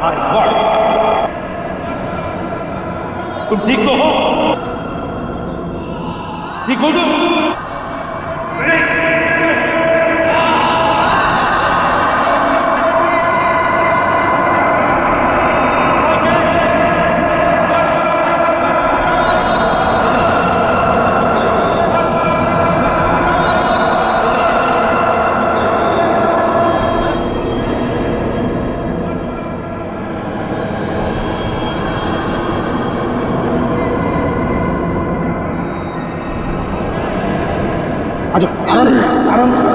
My God, तुम ठीक तो हो? ठीक हो तुम? आराम से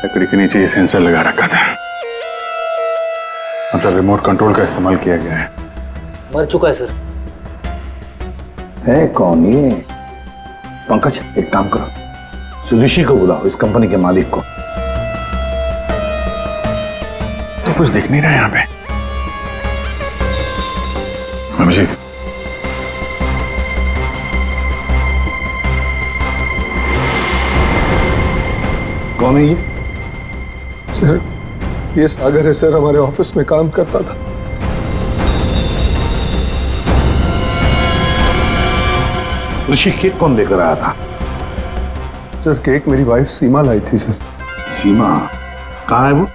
लकड़ी के नीचे ये सेंसर लगा रखा था, मतलब रिमोट कंट्रोल का इस्तेमाल किया गया है। मर चुका है सर। है कौन ये? पंकज, एक काम करो, ऋषि को बुलाओ, इस कंपनी के मालिक को। तो कुछ दिख नहीं रहा यहाँ पे। अभिजीत, कौन है ये? सर, ये सागर है सर, हमारे ऑफिस में काम करता था। ऋषि केक कौन लेकर आया था? सर, केक मेरी वाइफ सीमा लाई थी सर। सीमा कहाँ है वो?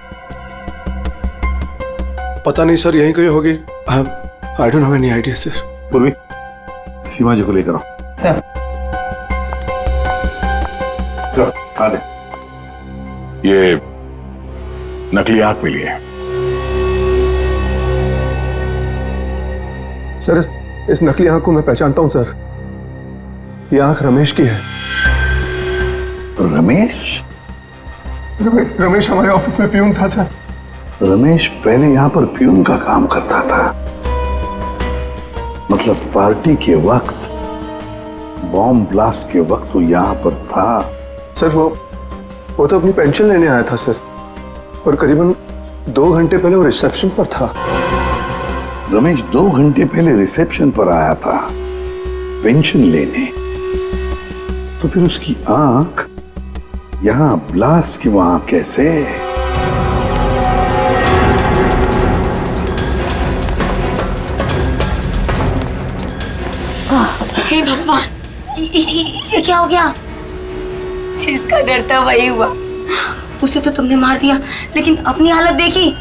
पता नहीं सर, यहीं कहीं होगी। I don't have any idea sir. पूर्वी, सीमा जी को लेकर आओ। सर। चलो, आ दे। ये नकली आंख मिली है। सर, इस नकली आंख को मैं पहचानता हूं सर। ये आंख रमेश की है। रमेश? रमेश हमारे ऑफिस में प्यून था सर। रमेश पहले यहाँ पर प्यून का काम करता था, मतलब पार्टी के वक्त, बॉम्ब ब्लास्ट के वक्त वो यहाँ पर था। सर, वो तो अपनी पेंशन लेने आया था सर, और करीबन 2 घंटे पहले वो रिसेप्शन पर था। रमेश 2 घंटे पहले रिसेप्शन पर आया था पेंशन लेने, तो फिर उसकी आंख यहां ब्लास्ट की वहां कैसे? हे भगवान, ये क्या हो गया? जिसका डर था वही हुआ। उसे तो तुमने मार दिया, लेकिन अपनी हालत देखी।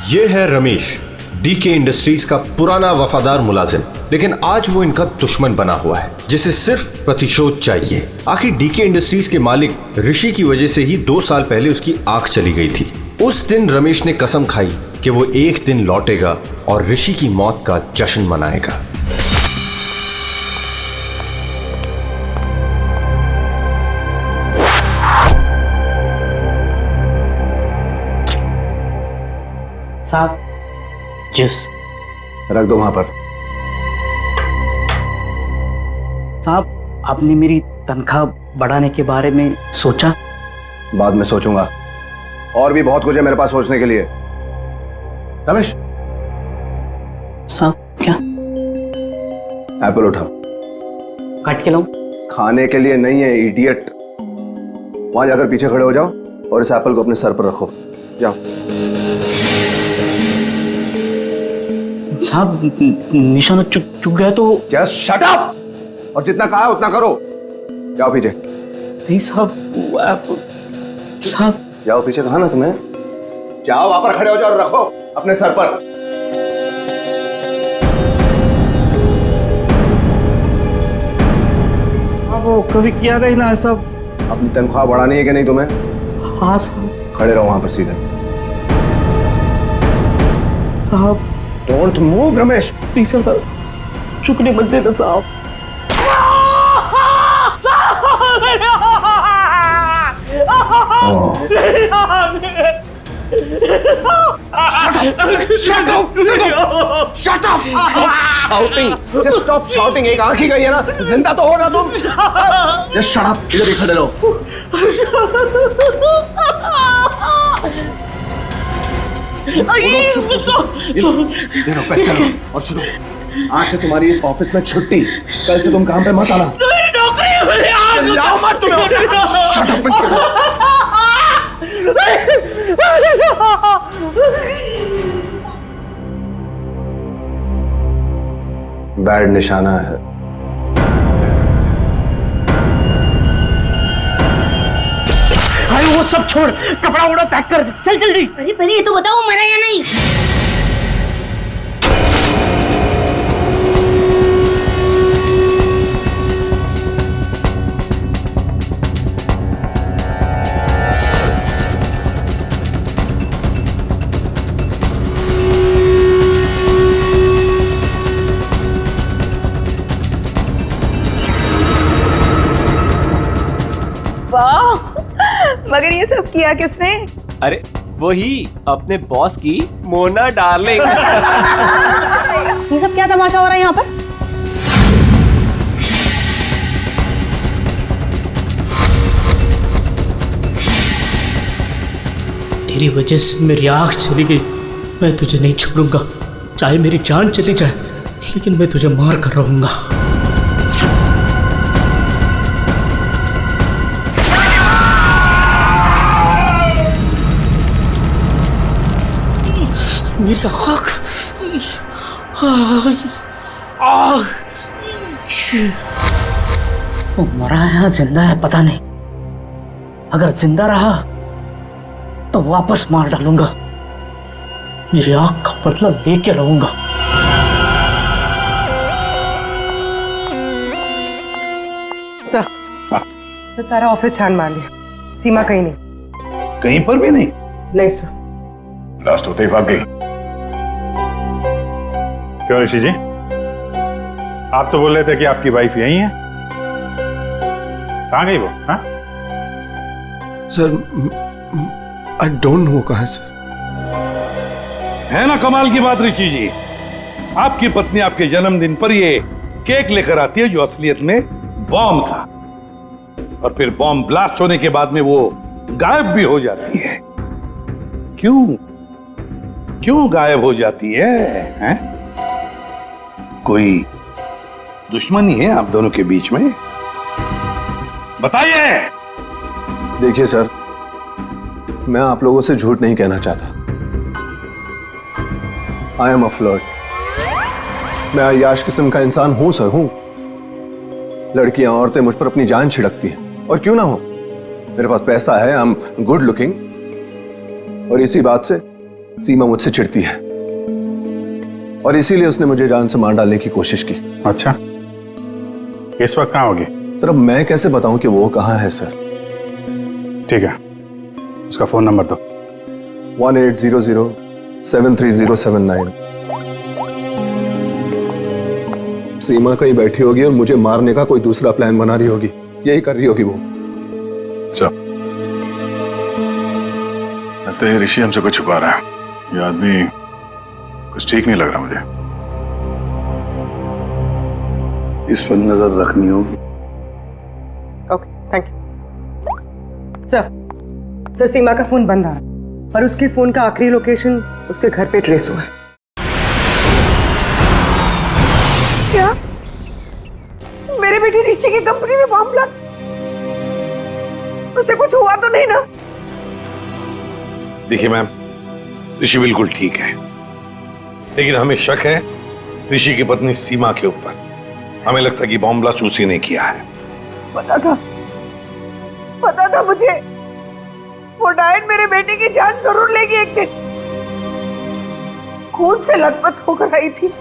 ये है रमेश, डीके इंडस्ट्रीज का पुराना वफादार मुलाजिम, लेकिन आज वो इनका दुश्मन बना हुआ है, जिसे सिर्फ प्रतिशोध चाहिए। आखिर डीके इंडस्ट्रीज के मालिक ऋषि की वजह से ही 2 साल पहले उसकी आंख चली गई थी। उस दिन रमेश ने कसम खाई कि वो एक दिन लौटेगा और ऋषि की मौत का जश्न मनाएगा। साहब, जूस रख दो वहां पर। साहब, आपने मेरी तनख्वाह बढ़ाने के बारे में सोचा? बाद में सोचूंगा, और भी बहुत कुछ है मेरे पास सोचने के लिए। रमेश, साहब क्या? एप्पल उठाओ। काट के लाऊं? खाने के लिए नहीं है इडियट। वहां जाकर पीछे खड़े हो जाओ और इस एप्पल को अपने सर पर रखो। जाओ। साहब, निशाना चुक गया तो? जस्ट शट अप, और जितना कहा है उतना करो। जाओ पीछे। नहीं साहब, साहब जाओ पीछे, कहा ना तुम्हें? जाओ, वहां पर खड़े हो जाओ और रखो अपने सर पर। वो कभी किया नहीं ना ऐसा। अपनी तनख्वाह बढ़ानी है कि नहीं तुम्हें? हाँ साहब। खड़े रहो वहां पर सीधे। साहब don't move Ramesh. Please sir, झुकने मत देना साहब। Shut up! Shouting! Just stop shouting. एक आंख ही गई है ना, जिंदा तो हो ना तुम। Just shut up. इधर ही खड़े रहो। ले लो पैसे लो और सुनो, आज से तुम्हारी इस ऑफिस में छुट्टी। कल से तुम काम पे मत आना। चिल्लाओ मत तुम। Shut up and get out. Bad निशाना है। भाई वो सब छोड़, कपड़ा वपड़ा पैक कर, चल जल्दी। अरे पहले ये तो बताओ मरा या नहीं। मगर ये सब किया किसने? अरे वही अपने बॉस की मोना डार्लिंग। ये सब क्या तमाशा हो रहा है यहाँ पर? तेरी वजह से मेरी आँख चली गई। मैं तुझे नहीं छोड़ूंगा, चाहे मेरी जान चली जाए, लेकिन मैं तुझे मार कर रहूंगा। मेरी आँख, वो मरा है या जिंदा है पता नहीं। अगर जिंदा रहा तो वापस मार डालूंगा। मेरी आँख का बदला लेके रहूंगा। सर, तो सारा ऑफिस छान मार लिया, सीमा कहीं नहीं। कहीं पर भी नहीं? नहीं सर। लास्ट होते ही भाग गई। क्यों ऋषि जी, आप तो बोल रहे थे कि आपकी वाइफ यही है, कहाँ गई वो? हाँ? सर, आई डोंट नो कहाँ है सर। है ना कमाल की बात ऋषि जी, आपकी पत्नी आपके जन्मदिन पर ये केक लेकर आती है जो असलियत में बॉम्ब था, और फिर बॉम्ब ब्लास्ट होने के बाद में वो गायब भी हो जाती है। क्यों क्यों गायब हो जाती है, हैं? कोई दुश्मनी है आप दोनों के बीच में? बताइए। देखिए सर, मैं आप लोगों से झूठ नहीं कहना चाहता। I am a flirt. मैं अय्याश किस्म का इंसान हूं सर, हूं। लड़कियां, औरतें मुझ पर अपनी जान छिड़कती हैं, और क्यों ना हो। मेरे पास पैसा है, आई एम गुड लुकिंग, और इसी बात से सीमा मुझसे चिढ़ती है, और इसीलिए उसने मुझे जान से मार डालने की कोशिश की। अच्छा, इस वक्त कहाँ होगी? सर अब मैं कैसे बताऊं कि वो कहाँ है सर? ठीक है, उसका फोन नंबर दो। 1800-730-79। सीमा कहीं बैठी होगी और मुझे मारने का कोई दूसरा प्लान बना रही होगी, यही कर रही होगी वो। लगता है ऋषि हमसे कुछ छुपा रहा है। ये आदमी कुछ ठीक नहीं लग रहा मुझे। इस पर नजर रखनी होगी। Okay, thank you sir. Sir, Seema का फोन बंद आ रहा है, और उसके फोन का आखिरी लोकेशन उसके घर पे ट्रेस हुआ है। क्या? मेरे बेटे ऋषि की कंपनी में बॉम्ब ब्लास्ट? उसे कुछ हुआ तो नहीं ना? देखिए मैम, ऋषि बिल्कुल ठीक है, लेकिन हमें शक है ऋषि की पत्नी सीमा के ऊपर। हमें लगता है कि बॉम्ब ब्लास्ट उसी ने किया है। पता था मुझे, वो डायन मेरे बेटे की जान जरूर लेगी एक दिन। खून से लथपथ होकर आई थी।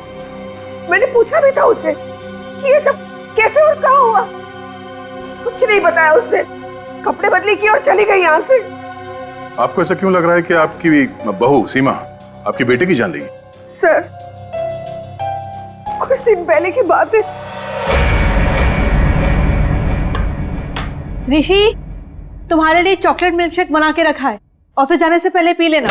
मैंने पूछा भी था उसे कि ये सब कैसे और कहाँ हुआ। कुछ नहीं बताया उसने। कपड़े बदली की और चली गई यहाँ से। आपको ऐसा क्यों लग रहा है कि आपकी बहू सीमा आपकी बेटे की जान लेगी? सर, कुछ दिन पहले की बात है। ऋषि, तुम्हारे लिए चॉकलेट मिल्कशेक बना के रखा है, ऑफिस जाने से पहले पी लेना।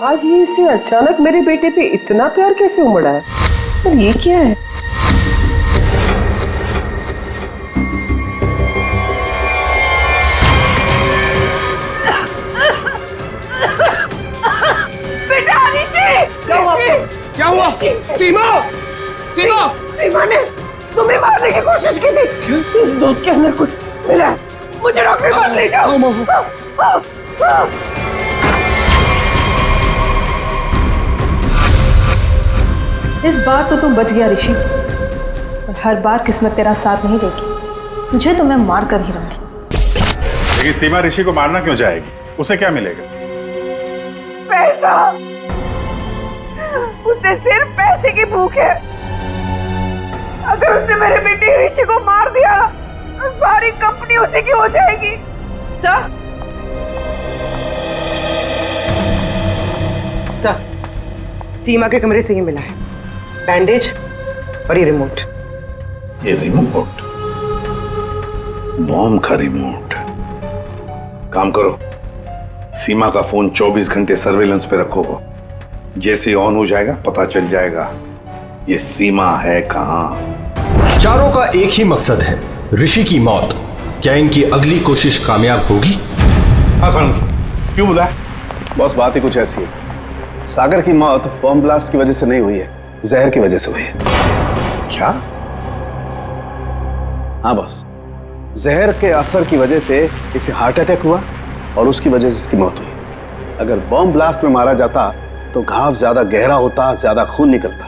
आज ये इससे अचानक मेरे बेटे पे इतना प्यार कैसे उमड़ा है? और ये क्या है? बेटा ऋषि! क्या हुआ? सीमा! सीमा! सीमा ने तुम्हें मारने की कोशिश की थी। इस दूध के अंदर कुछ मिला है। मुझे डॉक्टर के पास ले जाओ। इस बार तो तुम बच गया ऋषि, और हर बार किस्मत तेरा साथ नहीं देगी। तुझे तो मैं मार कर ही रहूंगी। लेकिन सीमा ऋषि को मारना क्यों चाहेगी? उसे क्या मिलेगा? पैसा। उसे सिर्फ पैसे की भूख है। अगर उसने मेरे बेटे ऋषि को मार दिया तो सारी कंपनी उसी की हो जाएगी। सर, सीमा के कमरे से ही मिला है बैंडेज और ये रिमोट। ये रिमोट? बॉम्ब का रिमोट? काम करो, सीमा का फोन 24 घंटे सर्वेलेंस पे रखो। जैसे ऑन हो जाएगा पता चल जाएगा ये सीमा है कहां। चारों का एक ही मकसद है, ऋषि की मौत। क्या इनकी अगली कोशिश कामयाब होगी? हाँ क्यों बुलाया? बॉस, बात ही कुछ ऐसी है। सागर की मौत बॉम्ब ब्लास्ट की वजह से नहीं हुई है, जहर की वजह से हुई है। क्या? हाँ बॉस, जहर के असर की वजह से इसे हार्ट अटैक हुआ और उसकी वजह से इसकी मौत हुई। अगर बॉम्ब ब्लास्ट में मारा जाता तो घाव ज्यादा गहरा होता, ज्यादा खून निकलता,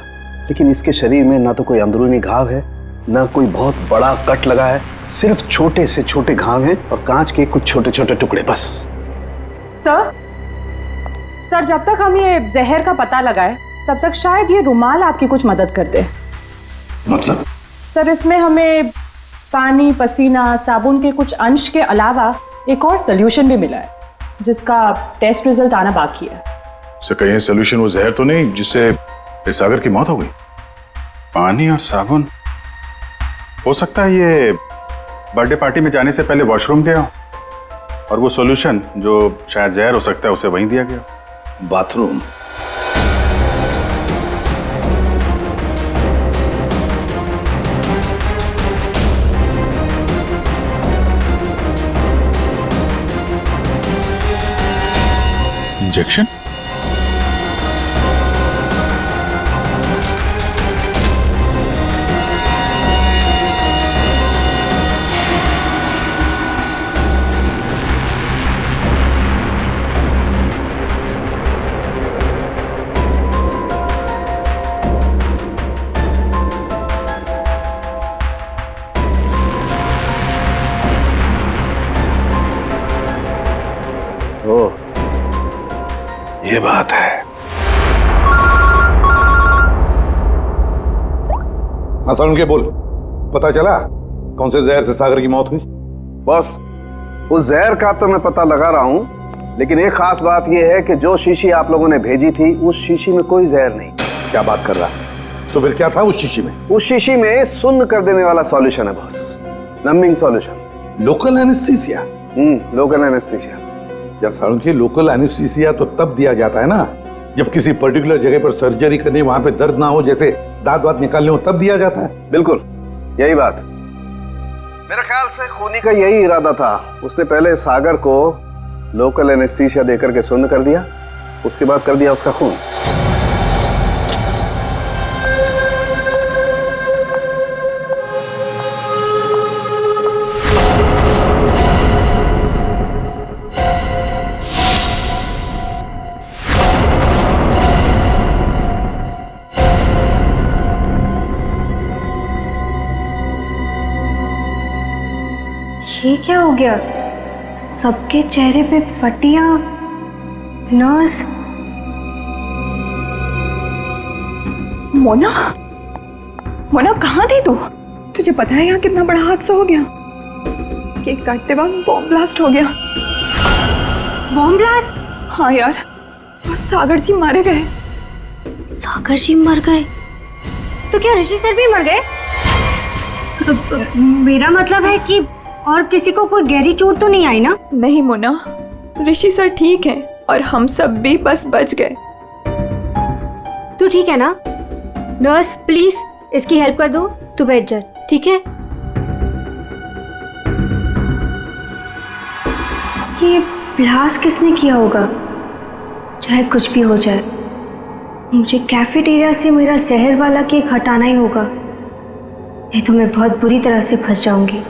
लेकिन इसके शरीर में ना तो कोई अंदरूनी घाव है, ना कोई बहुत बड़ा कट लगा है। सिर्फ छोटे से छोटे घाव हैं और कांच के कुछ छोटे छोटे टुकड़े बस। सर, जब तक हम ये जहर का पता लगाए तब तक शायद ये रुमाल आपकी कुछ मदद कर दे। मतलब? सर, इसमें हमें पानी, पसीना, साबुन के कुछ अंश के अलावा एक और सोल्यूशन भी मिला है जिसका टेस्ट रिजल्ट आना बाकी है। से कहीं सोल्यूशन वो जहर तो नहीं जिससे सागर की मौत हो गई? पानी और साबुन? हो सकता है ये बर्थडे पार्टी में जाने से पहले वॉशरूम गया और वो सॉल्यूशन जो शायद जहर हो सकता है उसे वहीं दिया गया। बाथरूम? इंजेक्शन? ये बात है। मसल उनके बोल, पता चला कौन से जहर से सागर की मौत हुई? बस उस जहर का तो मैं पता लगा रहा हूं, लेकिन एक खास बात यह है कि जो शीशी आप लोगों ने भेजी थी उस शीशी में कोई जहर नहीं। क्या बात कर रहा है? तो फिर क्या था उस शीशी में? उस शीशी में सुन्न कर देने वाला सॉल्यूशन है boss, numbing solution. Local anaesthesia? Local anaesthesia. यार सारुण के लोकल एनेस्थीसिया तो तब दिया जाता है ना जब किसी पर्टिकुलर जगह पर सर्जरी करनी, वहां पे दर्द ना हो, जैसे दांत वात निकालने हो, तब दिया जाता है। बिल्कुल यही बात। मेरे ख्याल से खूनी का यही इरादा था। उसने पहले सागर को लोकल एनेस्थीसिया देकर के सुन्न कर दिया, उसके बाद कर दिया उसका खून। ये क्या हो गया? सबके चेहरे पे पट्टियां, नर्स। मोना, मोना कहाँ थी तू? तुझे पता है यहाँ कितना बड़ा हादसा हो गया? केक काटते वक्त बॉम्ब ब्लास्ट हो गया। Bomb blast? हाँ यार, और सागर जी मारे गए। सागर जी मर गए? तो क्या ऋषि सर भी मर गए? मेरा मतलब है कि और किसी को कोई गहरी चोट तो नहीं आई ना? नहीं मोना, ऋषि सर ठीक है और हम सब भी बस बच गए। तू ठीक है ना? नर्स प्लीज इसकी हेल्प कर दो। तू बैठ जा, ठीक है? ये ब्लास्ट किसने किया होगा? चाहे कुछ भी हो जाए, मुझे कैफेटेरिया से मेरा जहर वाला केक हटाना ही होगा, नहीं तो मैं बहुत बुरी तरह से फंस जाऊंगी।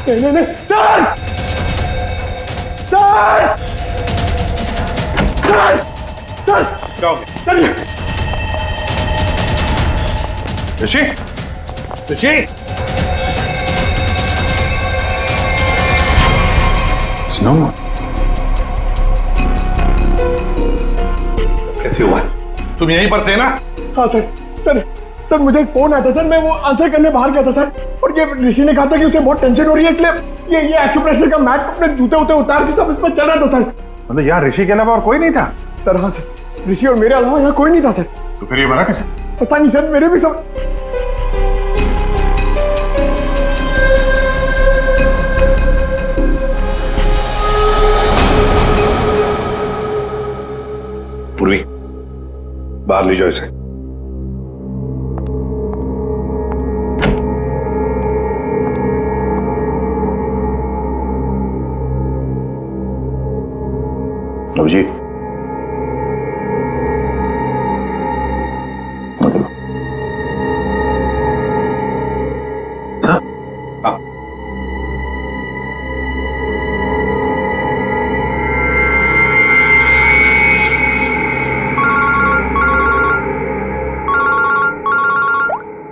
नहीं, सर! सर! सर! सर! क्या हो गया? ऋषि? ऋषि? स्नो? कैसे हुआ? तुम यहीं पर थे ना? हाँ सर, सर मुझे एक फोन आया था सर, मैं वो आंसर करने बाहर गया था सर, और ये ऋषि ने कहा था कि उसे बहुत टेंशन हो रही है, इसलिए ये एक्यूप्रेशर का मैट अपने जूते उतार के सब इस पर चल रहा था सर। मतलब यहाँ ऋषि के अलावा और कोई नहीं था? सर हाँ सर, ऋषि और मेरे अलावा यहाँ कोई नहीं था सर। तो फिर ये मरा कैसे? पता नहीं सर, मेरे भी सब। पूर्वी, बाहर ले जाओ इसे। अभिजीत,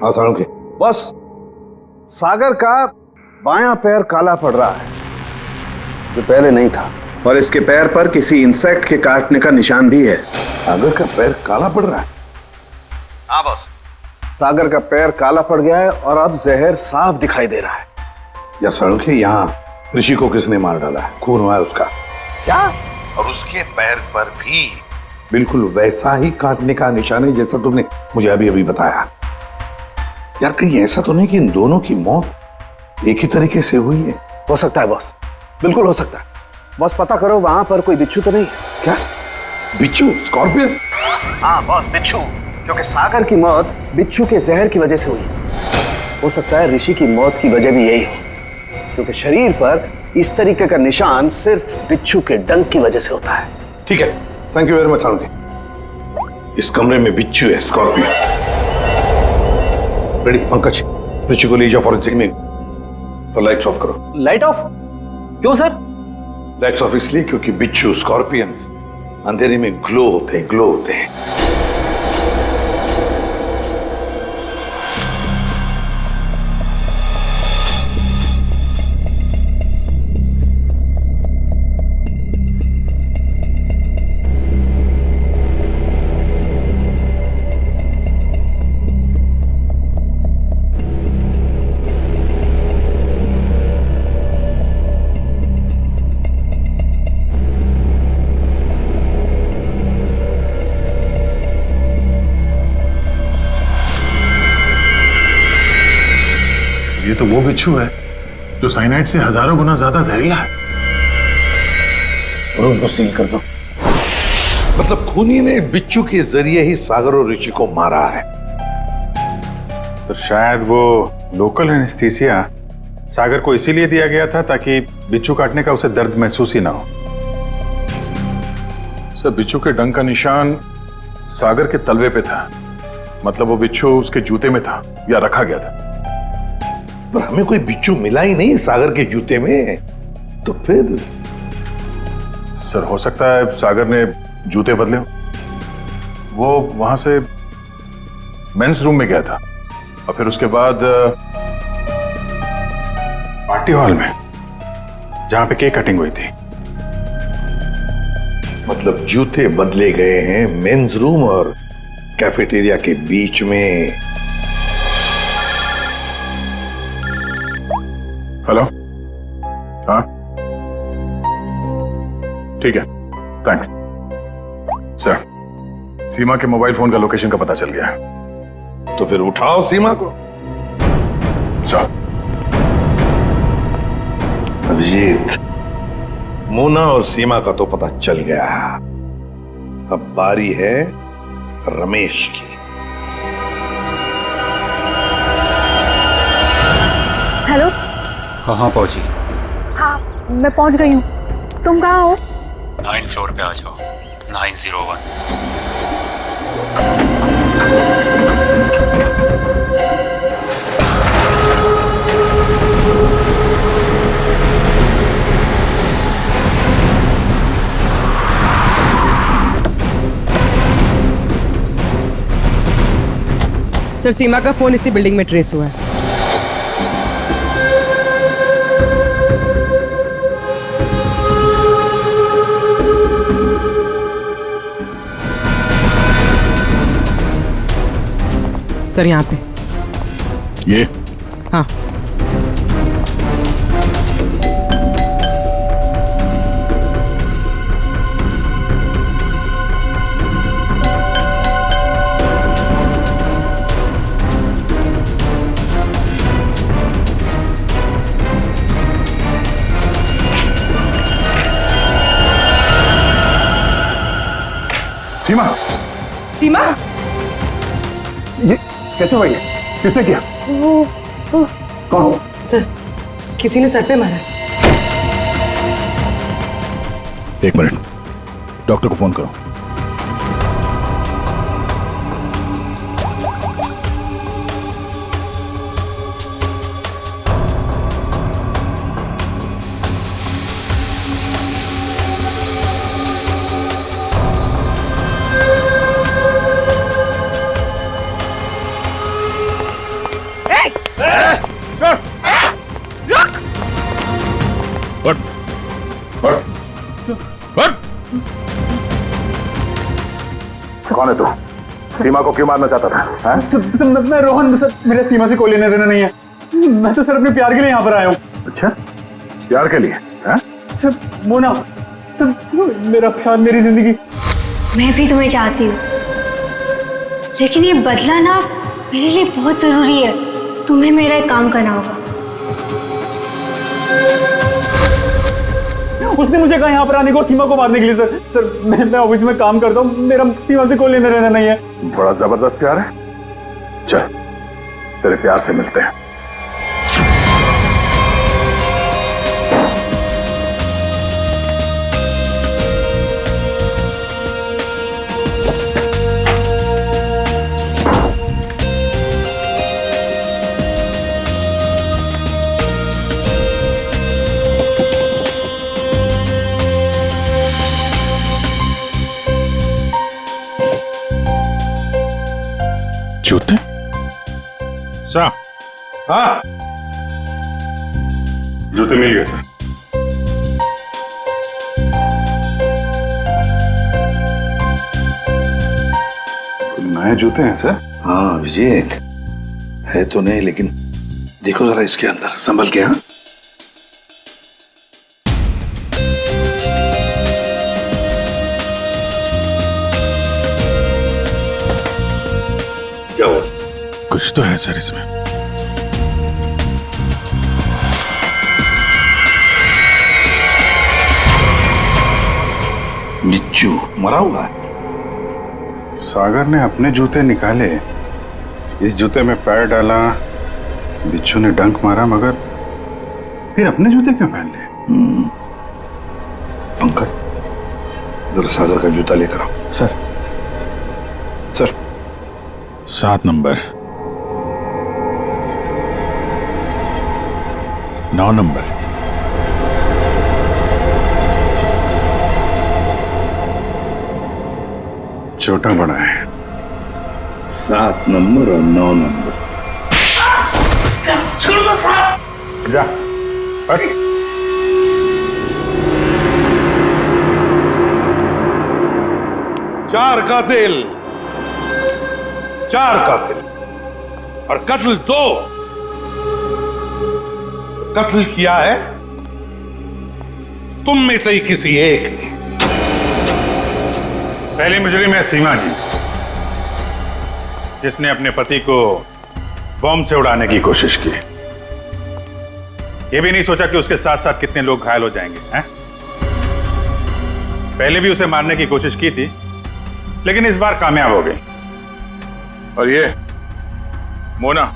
हाँ साळुंखे। बस सागर का बायां पैर काला पड़ रहा है, जो पहले नहीं था, और इसके पैर पर किसी इंसेक्ट के काटने का निशान भी है। सागर का पैर काला पड़ रहा है? हाँ बॉस, सागर का पैर काला पड़ गया है और अब जहर साफ दिखाई दे रहा है। या साळुंखे, यहाँ ऋषि को किसने मार डाला है? खून हुआ है उसका। क्या? और उसके पैर पर भी बिल्कुल वैसा ही काटने का निशान है जैसा तुमने मुझे अभी अभी बताया। यार कहीं ऐसा तो नहीं कि इन दोनों की मौत एक ही तरीके से हुई है? हो सकता है बॉस, बिल्कुल हो सकता है। बॉस पता करो वहां पर कोई बिच्छू तो नहीं है। क्या? बिच्छू? स्कॉर्पियन? हाँ बॉस, बिच्छू, क्योंकि सागर की मौत बिच्छू के जहर की वजह से हुई। हो सकता है ऋषि की मौत की वजह भी यही हो, क्योंकि शरीर पर इस तरीके का निशान सिर्फ बिच्छू के डंक की वजह से होता है। ठीक है, thank you very much Salunkhe. इस कमरे में बिच्छू है, स्कॉर्पियन। रेडी पंकज, ऋषि को ले जाओ फॉरेंसिक में और लाइट्स ऑफ करो। Light of? क्यों सर? लाइट्स ऑफ इसलिए क्योंकि बिच्छू, स्कॉर्पियन अंधेरे में ग्लो होते हैं। ये तो वो बिच्छू है जो साइनाइड से हजारों गुना ज्यादा जहरीला है। और उनको सील कर दो। मतलब खूनी ने बिच्छू के जरिए ही सागर और ऋषि को मारा है। तो शायद वो लोकल एनेस्थीसिया सागर को इसीलिए दिया गया था ताकि बिच्छू काटने का उसे दर्द महसूस ही ना हो। सर, बिच्छू के डंक का निशान सागर के तलवे पे था, मतलब वो बिच्छू उसके जूते में था या रखा गया था। पर हमें कोई बिच्छू मिला ही नहीं सागर के जूते में, तो फिर सर हो सकता है सागर ने जूते बदले हो। वो वहां से मेंस रूम में गया था और फिर उसके बाद पार्टी हॉल में जहां पे केक कटिंग हुई थी। मतलब जूते बदले गए हैं मेंस रूम और कैफेटेरिया के बीच में। हेलो, हाँ ठीक है, थैंक्स सर। सीमा के मोबाइल फोन का लोकेशन का पता चल गया है। तो फिर उठाओ सीमा को। सर, अभिजीत, मोना और सीमा का तो पता चल गया, अब बारी है रमेश की। हेलो। कहाँ पहुंची? हाँ, मैं पहुंच गई हूँ। तुम कहाँ हो? 9 फ्लोर पे आ जाओ, 901। सर, सीमा का फोन इसी बिल्डिंग में ट्रेस हुआ है। सर, यहाँ पे। ये हाँ। सीमा, सीमा, ये कैसे हुआ? ये किसने किया? कौन? सर, किसी ने सर पे मारा है। एक मिनट, डॉक्टर को फोन करो। कौन है तू? सीमा को क्यों मारना चाहता था? मैं रोहन, सर मेरे सीमा से कोई लेना देना नहीं है। मैं तो सर अपने प्यार के लिए यहाँ पर आया हूँ। अच्छा, प्यार के लिए? सर मोना, सर मेरा प्यार, मेरी जिंदगी। मैं भी तुम्हें चाहती हूँ, लेकिन ये बदला ना मेरे लिए बहुत जरूरी है। तुम्हें मेरा एक काम करना होगा। उसने मुझे कहा यहाँ पर आने को और सीमा को मारने के लिए। सर मैं ऑफिस में काम करता हूँ, मेरा सीमा से कोई लेना देना नहीं है। बड़ा जबरदस्त प्यार है। चल, तेरे प्यार से मिलते हैं। जूते? सर, हाँ, जूते मिल गए सर। नए जूते हैं सर? हाँ अभिजीत, है तो नहीं, लेकिन देखो जरा इसके अंदर, संभल के। हाँ, कुछ तो है सर इसमें। बिच्छू मरा हुआ है। सागर ने अपने जूते निकाले, इस जूते में पैर डाला, बिच्छू ने डंक मारा, मगर फिर अपने जूते क्यों पहन लिए? पंकज, जरा सागर का जूता लेकर आओ। सर। सर। 7 नंबर, 9 नंबर, छोटा बड़ा है। 7 नंबर और 9 नंबर। छोड़ दो साहब। जा। अरे 4 कातिल, 4 कातिल और कत्ल 2। कत्ल किया है तुम में से ही किसी एक ने। पहली मुजरिम है सीमा जी, जिसने अपने पति को बॉम्ब से उड़ाने की कोशिश की। यह भी नहीं सोचा कि उसके साथ साथ कितने लोग घायल हो जाएंगे, हैं? पहले भी उसे मारने की कोशिश की थी, लेकिन इस बार कामयाब हो गई। और ये मोना,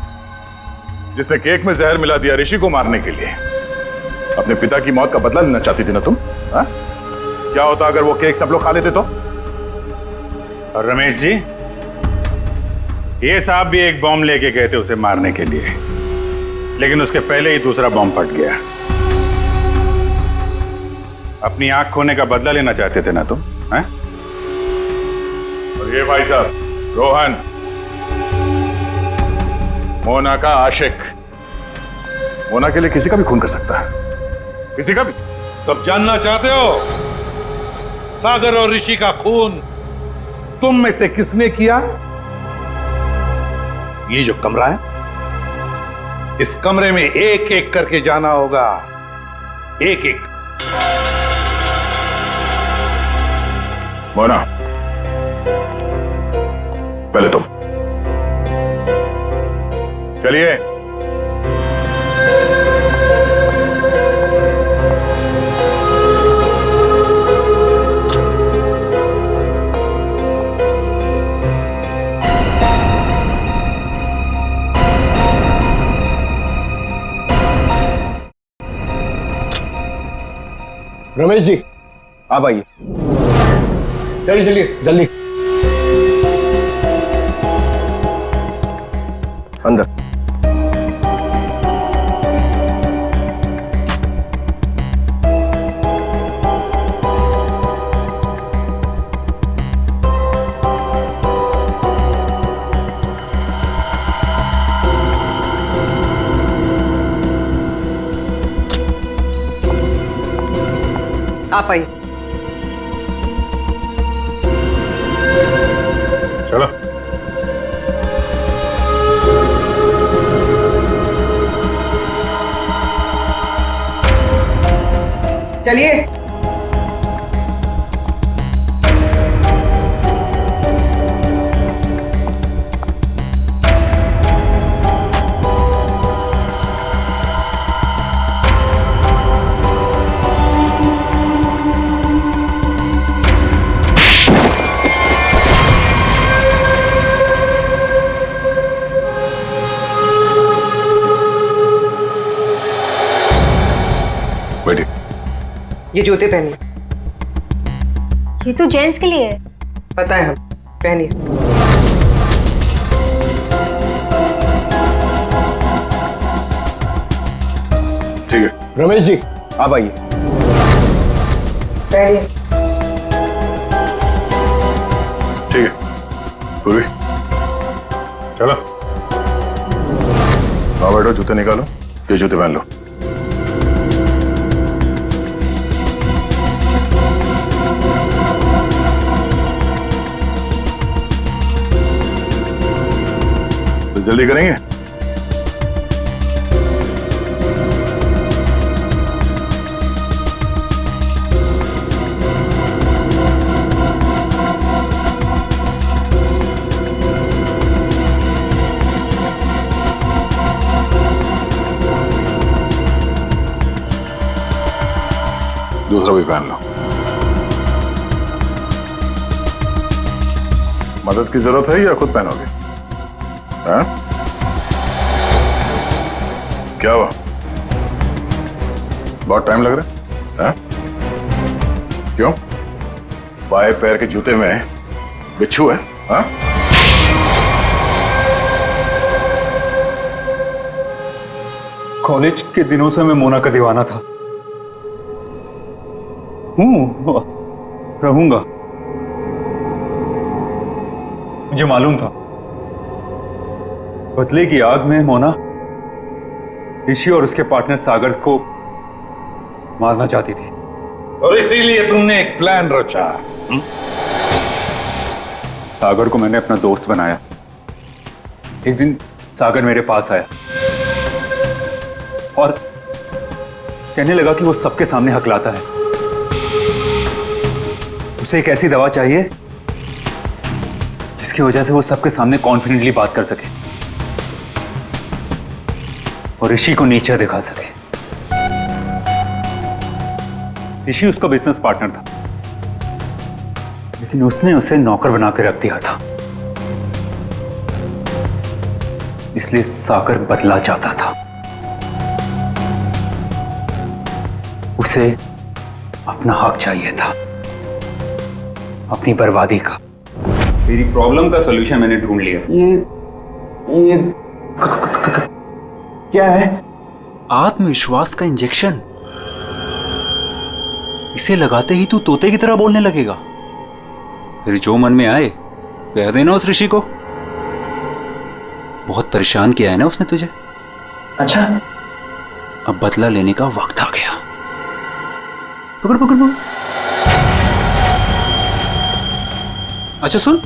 जिसने केक में जहर मिला दिया ऋषि को मारने के लिए, अपने पिता की मौत का बदला लेना चाहती थी ना तुम? हा? क्या होता अगर वो केक सब लोग खा लेते तो? और रमेश जी, ये साहब भी एक बॉम्ब लेके गए थे उसे मारने के लिए, लेकिन उसके पहले ही दूसरा बॉम्ब फट गया। अपनी आंख खोने का बदला लेना चाहते थे ना तुम, हैं? और ये भाई साहब रोहन, मोना का आशिक, मोना के लिए किसी का भी खून कर सकता है, किसी का भी। तब जानना चाहते हो सागर और ऋषि का खून तुम में से किसने किया? ये जो कमरा है, इस कमरे में एक एक करके जाना होगा, एक एक। मोना, पहले तुम चलिए। रमेश जी, आप आइए। चलिए चलिए जल्दी अंदर। आप आइए। चलो। चलिए। बैठिए। ये जूते पहनिए। ये तो जेंट्स के लिए है। पता है, हम पहनिए। ठीक है। रमेश जी, आप आइए। पहनिए। ठीक है पूर्वी, चलो। आओ बैठो, जूते निकालो, ये जूते पहन लो। तो जल्दी करेंगे। दूसरा भी पहन लो। मदद की जरूरत है या खुद पहनोगे? हाँ? क्या हुआ? बहुत टाइम लग रहा है? हाँ? क्यों? बाएं पैर के जूते में बिच्छू है? हाँ? कॉलेज के दिनों से मैं मोना का दीवाना था, रहूंगा। मुझे मालूम था बदले की आग में मोना ऋषि और उसके पार्टनर सागर को मारना चाहती थी, और इसीलिए तुमने एक प्लान रचा। सागर को मैंने अपना दोस्त बनाया। एक दिन सागर मेरे पास आया और कहने लगा कि वो सबके सामने हकलाता है। उसे एक ऐसी दवा चाहिए जिसकी वजह से वो सबके सामने कॉन्फिडेंटली बात कर सके और ऋषि को नीचे दिखा सके। ऋषि उसका बिजनेस पार्टनर था, लेकिन उसने उसे नौकर बना के रख दिया था, इसलिए सागर बदला चाहता था। उसे अपना हक चाहिए था, अपनी बर्बादी का। मेरी प्रॉब्लम का सॉल्यूशन मैंने ढूंढ लिया। ये क्या है? आत्मविश्वास का इंजेक्शन। इसे लगाते ही तू तोते की तरह बोलने लगेगा। फिर जो मन में आए कह देना उस ऋषि को। बहुत परेशान किया है ना उसने तुझे। अच्छा, अब बदला लेने का वक्त आ गया। पकड़ पकड़ पकड़। अच्छा सुन,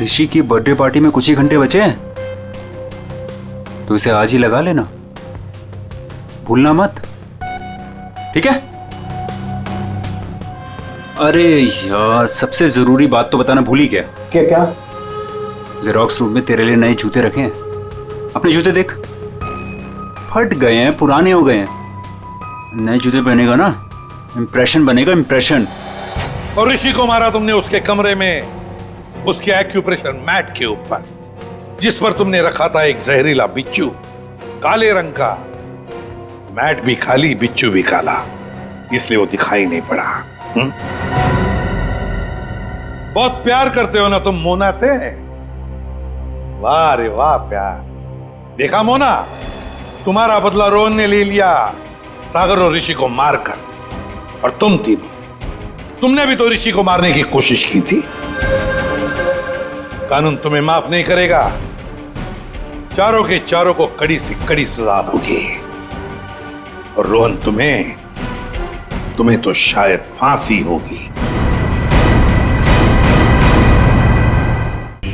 ऋषि की बर्थडे पार्टी में कुछ ही घंटे बचे हैं, तो इसे आज ही लगा लेना, भूलना मत, ठीक है? अरे यार, सबसे जरूरी बात तो बताना भूल ही गया। क्या क्या? जेरोक्स रूम में तेरे लिए नए जूते रखे हैं। अपने जूते देख, फट गए हैं, पुराने हो गए हैं। नए जूते पहनेगा ना, इंप्रेशन बनेगा, इंप्रेशन। और ऋषि को मारा तुमने उसके कमरे में, उसके एक्यूप्रेशर मैट के ऊपर, जिस पर तुमने रखा था एक जहरीला बिच्छू, काले रंग का। मैट भी खाली, बिच्छू भी काला, इसलिए वो दिखाई नहीं पड़ा। बहुत प्यार करते हो ना तुम मोना से? वाह रे वाह प्यार। देखा मोना, तुम्हारा बदला रोहन ने ले लिया सागर और ऋषि को मारकर। और तुम तीनों, तुमने भी तो ऋषि को मारने की कोशिश की थी। कानून तुम्हें माफ नहीं करेगा। चारों के चारों को कड़ी से कड़ी सजा होगी। और रोहन, तुम्हें तो शायद फांसी होगी।